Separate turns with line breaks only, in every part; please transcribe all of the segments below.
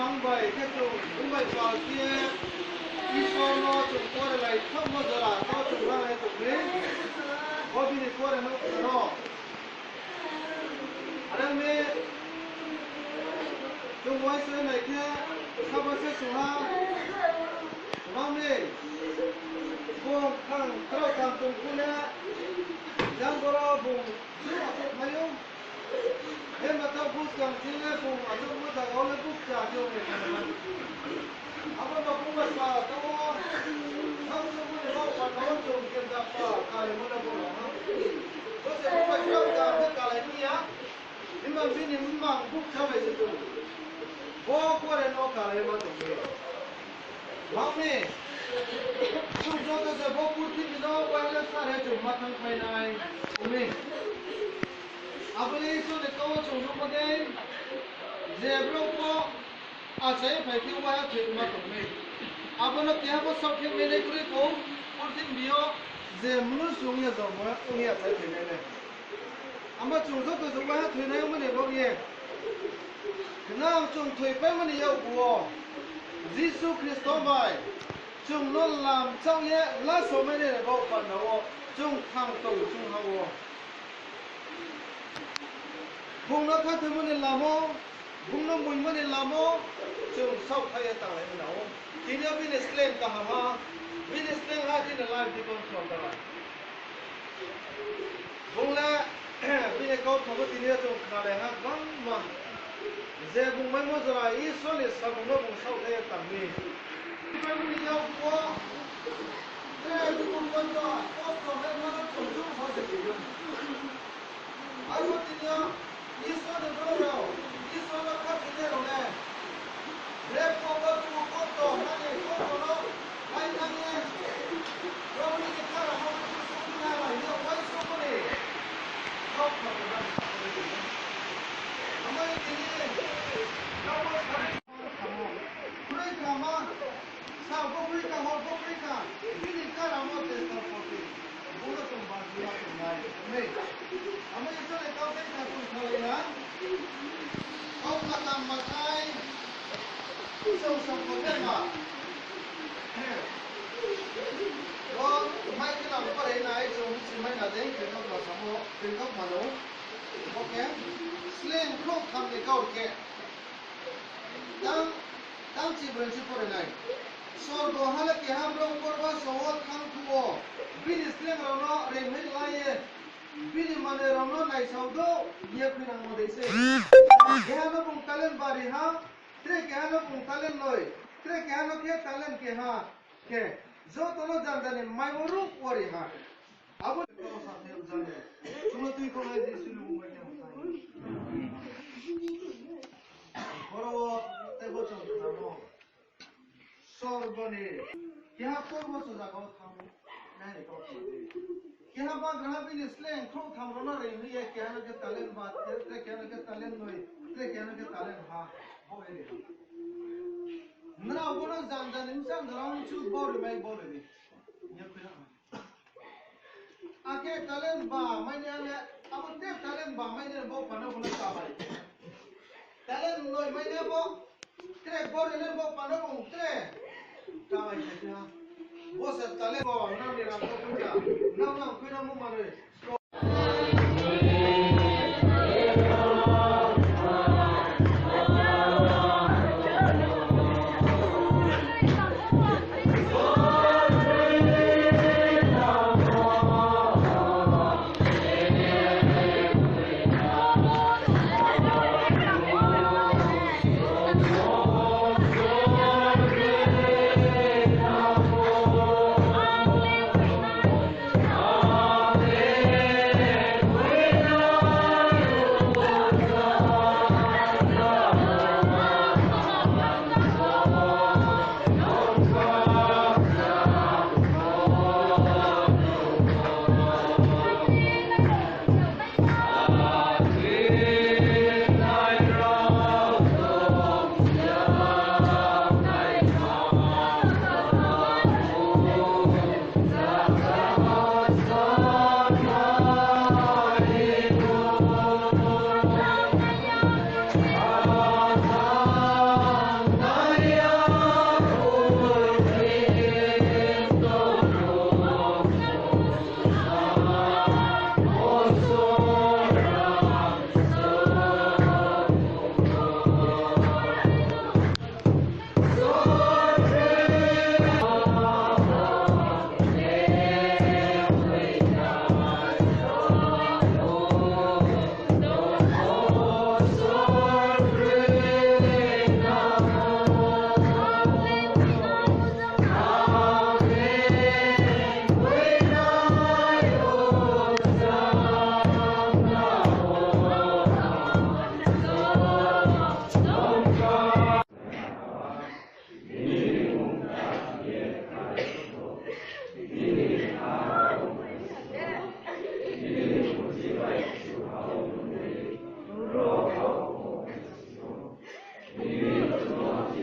mang vậy cái chủ cũng vậy vào kia đi sau nó chủ qua lại không bao giờ là nó chủ ra này chủ đấy có gì thì qua đây nó ở đây mình chủ quay xe này kia sao bao giờ chủ ha mang đi buông thằng trâu thằng cùng cu nè đang có buông chú ở chỗ mấy ông em mà tao bút cầm chỉ lấy buông ở chỗ bút thằng họ lấy bút trả cho mình apa mà cũng phải vào tao không cho mình vào còn nó dùng tiền ra vào cái này muốn đâu có có thể cũng phải giao cả tất cả lại đi á nhưng mà vì những mảng bút cho về sử dụng vô qua đây nó cả lại mà dùng Mong nè, chúng tôi sẽ vô cùng thì nó quay lên xa để chúng mặt thằng thầy này, ông nè. À bây giờ tôi để câu chúng nó bắt đến, dẹp lâu co, à sẽ phải kêu qua chuyện mặt ông nè. À bây giờ kia có sau khi mình lấy cái câu, con tin bio, dẹp luôn xuống nhà rồi mà ông nghe thấy thế này này. À mà chúng tôi sẽ qua chuyện này ông này bao nhiêu? Cái nào chúng thuê phải mà nhiều của Jesus Christ vậy, chúng nó làm trong nhé, lá số mấy này là bộ phận đâu, chúng thằng tù chúng hao, vùng nó khác thứ mấy này làm ô, vùng nó mùi mấy này làm ô, chúng sau thay tao lại nào, thì nếu business plan cả hả, business plan là thì là làm gì còn sống cả, vùng là business câu không có tiền nữa chúng khai lại ha, vắng mà. Giờ vùng mấy mốt rồi, ít số lượng sao vùng nó vùng sau đây tạm đi. Mấy mốt đi đâu qua? Đây chúng tôi quan cho, có còn mấy mốt nó trồng chung họ sẽ chịu được. Ai mốt đi nhá, ít số lượng nó đâu, ít số nó khác cái này rồi nè. Để không có tụ có tổ, này có tổ nó, anh nghe. Rồi mình chỉ khai là không có số này là nhiều mấy số này. Không mà mình đang Hãy subscribe cho kênh Ghiền Mì Gõ để không bỏ lỡ những video hấp Đang chỉ bên chỉ có này, sau đó hai cái ham rong qua số thang thua, business lên rồi nó rèn hết lại, business mà rồi nó này sau đó nhiều khi nào mà đấy sẽ, cái ham nó cũng talent bari ha, thế cái ham nó cũng talent rồi, thế cái ham nó kia talent kia ha, cái, जो तो लोग जानते हैं मैं वो रूप और यहाँ, अब वो साथ में जाने, तुम लोग को है जिस लोगों में क्या होता है, और वो तेरे चलते ना वो सोर्बने क्या कोई वो सोचा करो थाम नहीं करो क्या बात रहा भी इसलिए इंट्रो थाम रोना रही हुई है क्या ना के तालें बात करते क्या ना के तालें नोई ते क्या ना के तालें हाँ वो है ना वो ना जानते हैं इंसान धराऊं चूत बोल मैं बोल रही ये फिर आके तालें बा मैंने आने अब ते तालें बा मैंने वो पढ़ना होना चाहिए तालें नोई मैंने वो ते बोल रहे वो पढ़ना होना ते Tahu itu ya, bos tertarik kok, nanti ramai punya, nama kita mau mana?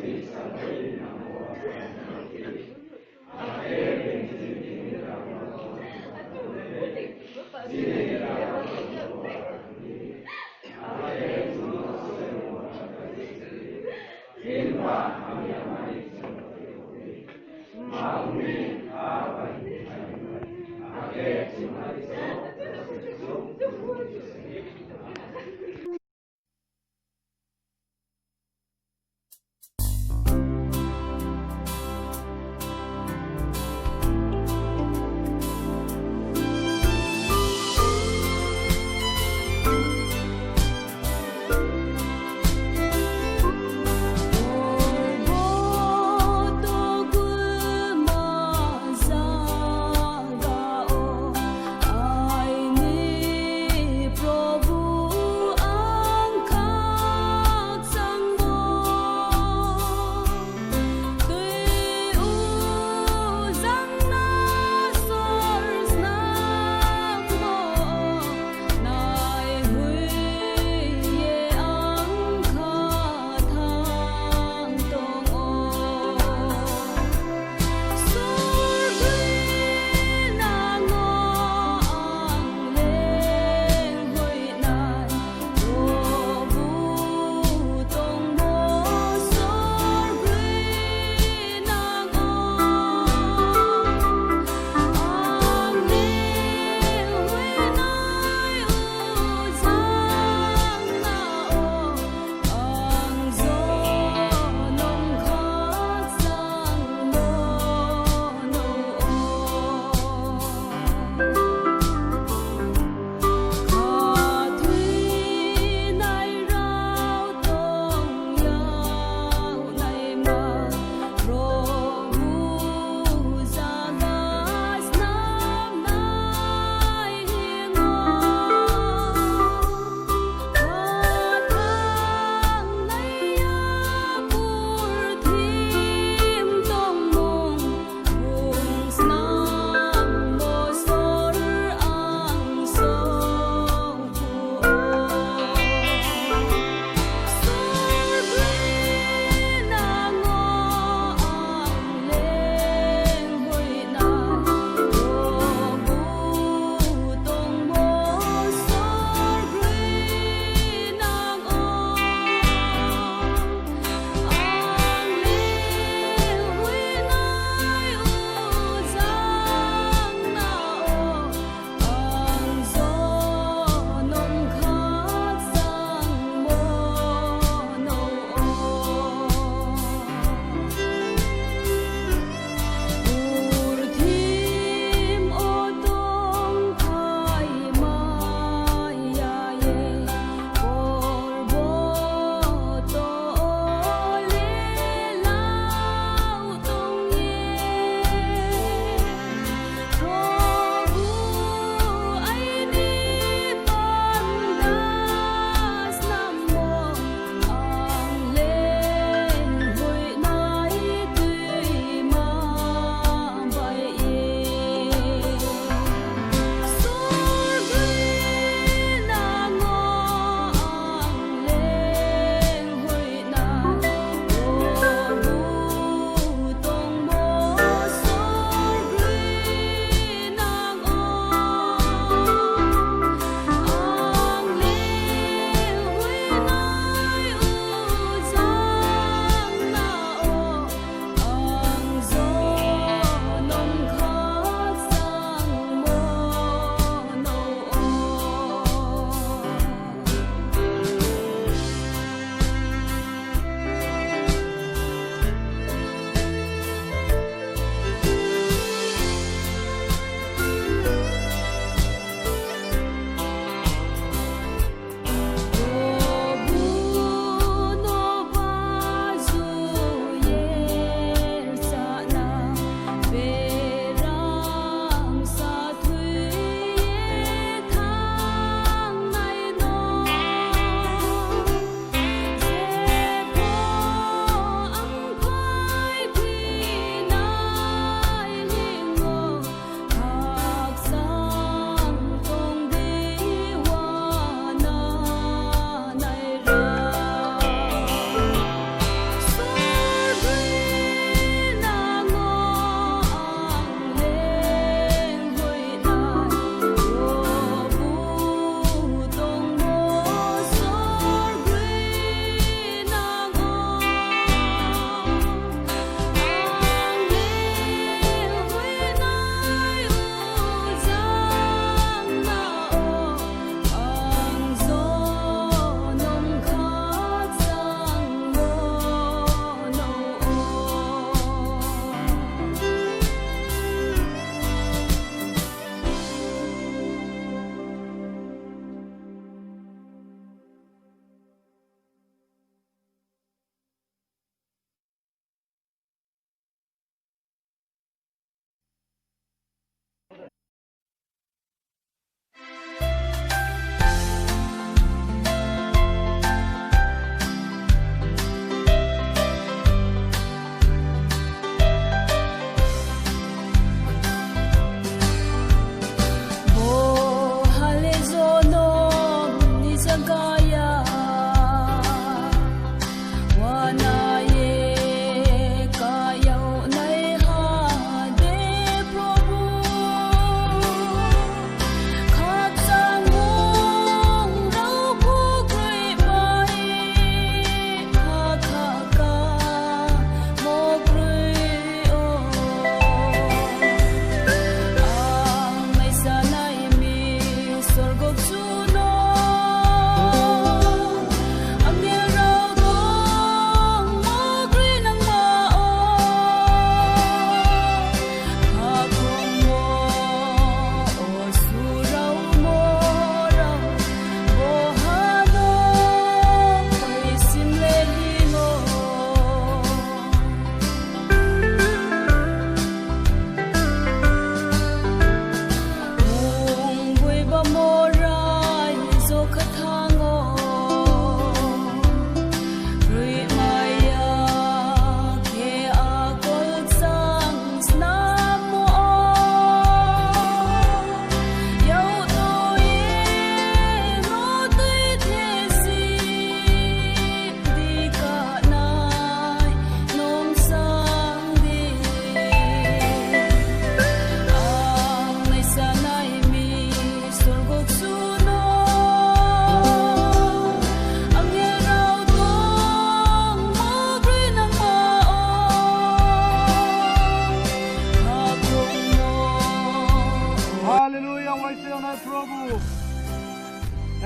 Hãy subscribe cho kênh Ghiền Mì Gõ để không bỏ lỡ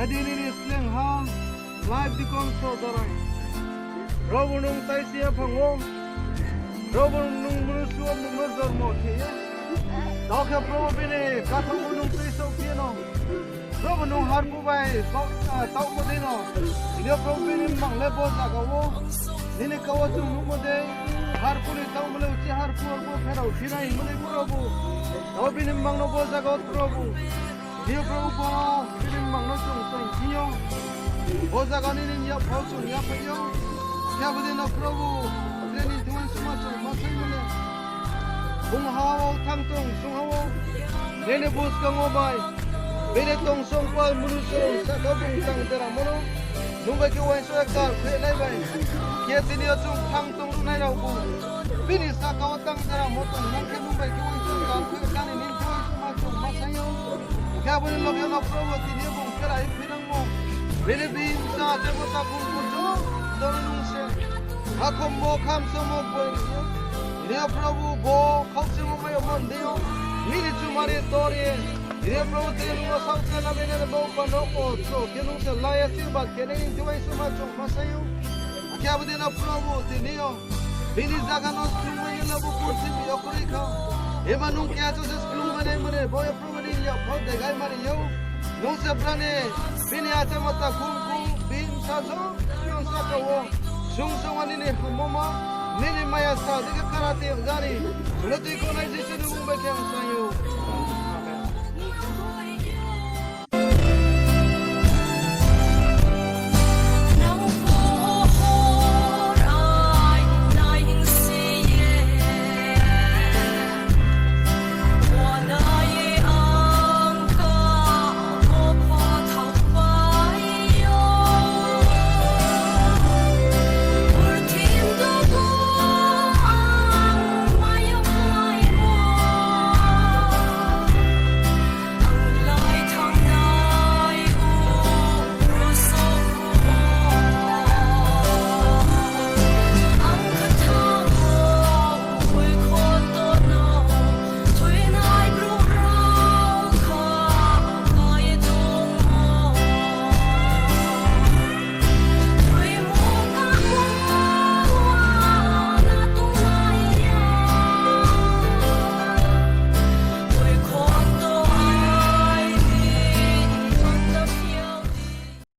Nadini slang ha live di konsol darai. Robo nung tai sia phango. Robo nung munusu nung nozor mo thiya. Dokha probo bine katham nung tai so piano. Robo nung har bu bai tau mo dino. Ile probo bine mang le bo sa gawo. Nini kawo chung nung mo de har puri tau mo le uchi har pur bo phera uthina hi mo le probo. Tau bine mang no bo sa gawo probo. Dia probo bo bine mang no chung chung kiyo. Bo sa ga nini ya phau chung ya phayo. Kya bode na probo. Nini tuan suma chung ma sai mo le. Bung hawo thang tong sung hawo. Nene bus ka ngo bai. Bine tong song pal munusu sa ka bung tang tera mono. Nung bai ki wan so ekar phe lai bai. Kia tini yo chung thang tong nai rau bu. Bini sa ka tang tera mo tong nang ke nung bai ki wan so ekar phe ka ni nin tuan suma chung ma sai yo. Kya bode lo yo na probo tini bung kera hi pinang mo. Bine bin sa te mo ta bung ko jo. Don nung se. Akom bo kham so mo boi ni. Ini probo bo khau se mo mai mon de yo. Mini chu mari tori. Ini probo tini mo sa sa na bene bo pa no ko so ke nung se la ya si ba ke ni tuan suma chung ma sai yo. Kya bode na probo tini yo. Bini zaga no sklung mai la bo ko si yo kuri kha. Eba nung kya cho se sklung mane mane bo ya probo ni ya phau de gai mari yo. Nung se brane bini ate mata kum kum bin sa so yon sa ko wo. Sung sung ani ne mama nini maya sa de karate gani. Lati ko nai ji chu nung ba kyang sa yo.